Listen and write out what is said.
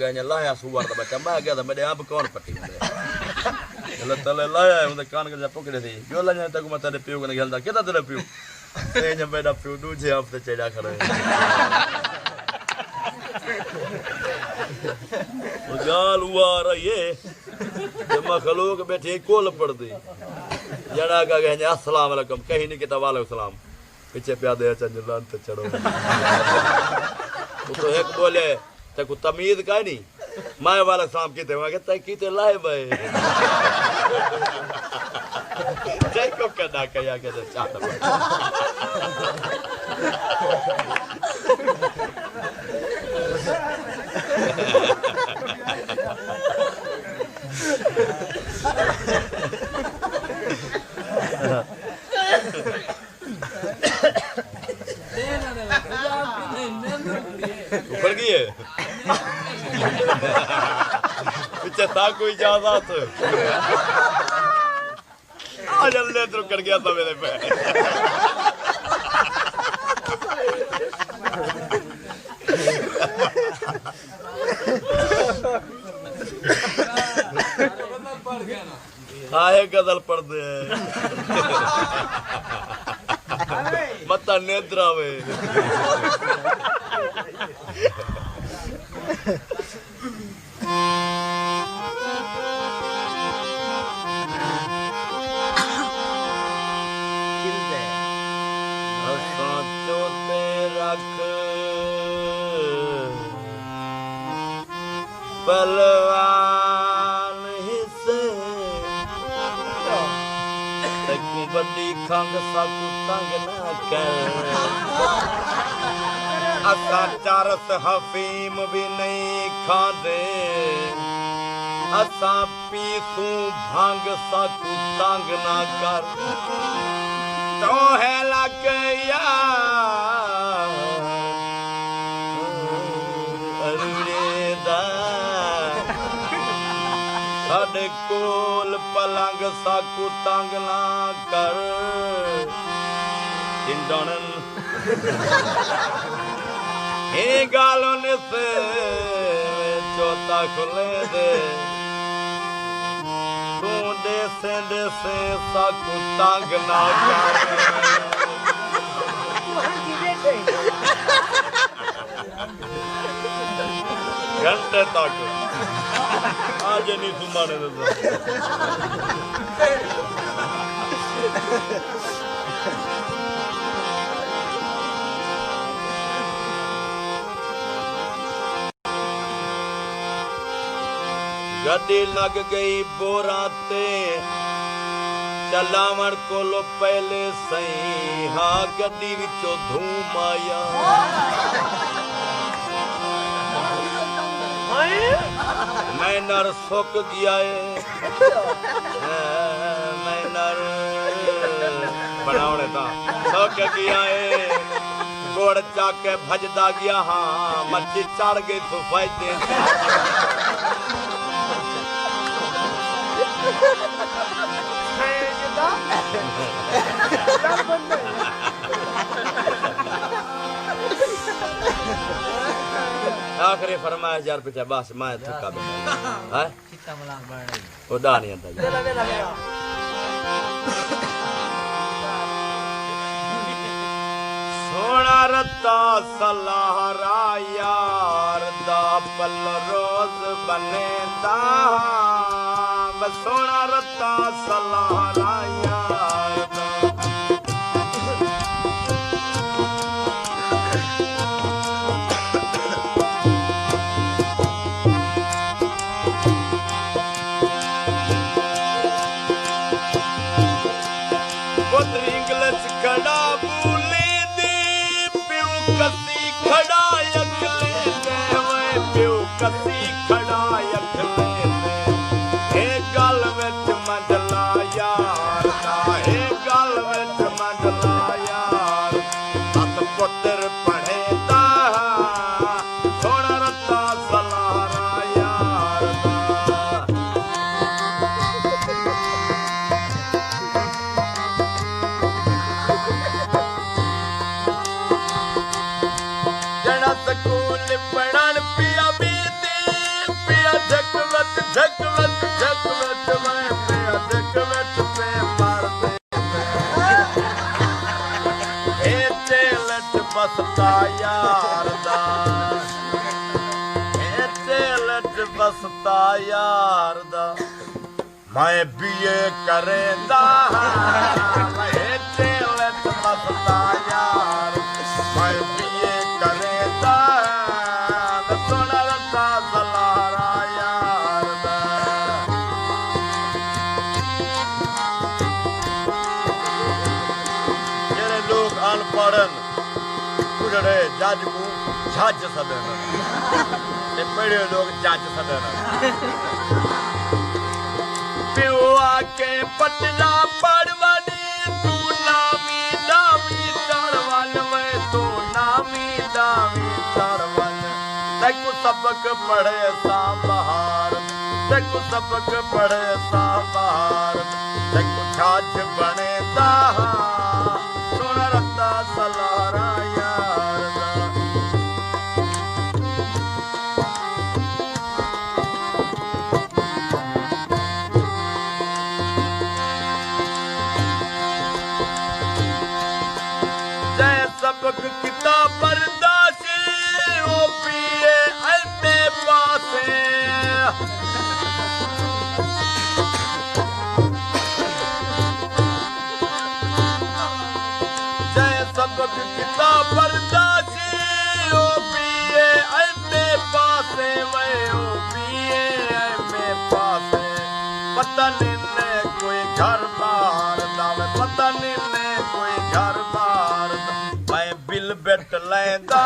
गया लाया सुअर का बच्चा मैं गया था मेरे आप कौन पट्टी चलो तले लाया उनके कान के पकड़े थी जो लाया तक मैं तेरे पियो ने खेलता कितना तेरे पियो ये मेरा पियो दूजे हफ्ते चढ़ा खड़े गाल हुआ रही है जब मखलूक बैठे कोल पड़ दी जड़ा का गए अस्सलाम वालेकुम कहीं नहीं कहता वालेकुम सलाम पीछे प्यादे चंजलान तो चढ़ो तो एक बोले ते को तमीज का नहीं मैं वाला सलाम कीते मैं कहता कीते लाए भाई जय को कदा कया के चाट ऊपर की है पीछे था कोई इजाजत आ जल्दी तो कर गया था मेरे पे आए गजल पढ़ दे मता नेत्रा में पलवान हिस्से तकू बड़ी खंग साकू तंग ना कर असा चारस हफीम भी नहीं खांदे असा पीसू भांग साकू तंग ना कर तो है लग साडे कोल पलंग साकू तंग ना कर चिंडन हे गालों ने से चौथा खुले दे तू दे से साकू तंग ना कर घंटे तक आज नहीं सुमाने गड्डी लग गई बोरा ते चलावण कोलो पहले सही हाँ गड्डी विचों धूम आया मैं नर सुक गया मैं नर बनाने था सुक गया गोड़ चाके भजदा गया हाँ मच्छी चढ़ गई तो फायदे आखिरी फरमाया 1000 रुपया बस मैं थका है कितना मलाक बढ़ रही ओदा नहीं आता सोना रत्ता सलाहरा यार दा पल रोज बने दा सोना रत्ता सलाहरा यार बसता यार दा दिल च बसता यार दा मैं बीए करेंदा मैं दिल च बसता यार मैं बीए करेंदा सोना रता सलारा यार दा जेरे लोग अनपढ़न उजड़े जज को जज सदन ते पढ़े लोग जज सदन प्यो आके पटना पड़वानी तू नामी दामी चढ़वन में तू नामी दामी चढ़वन देखो सबक पढ़े सा बहार देखो सबक पढ़े सा बहार देखो छाछ बने दा सोना रत्ता सलारा यार दा सबक किताब बर्दाशी ओ पिए अल्मे पासे जय सबक किताब बर्दाशी ओ पिए अल्मे पासे वे ओ पिए अल्मे पासे पता नहीं कोई घर बाहर दावे पता नहीं कोई घर बाहर मैं बिल बेट लेंदा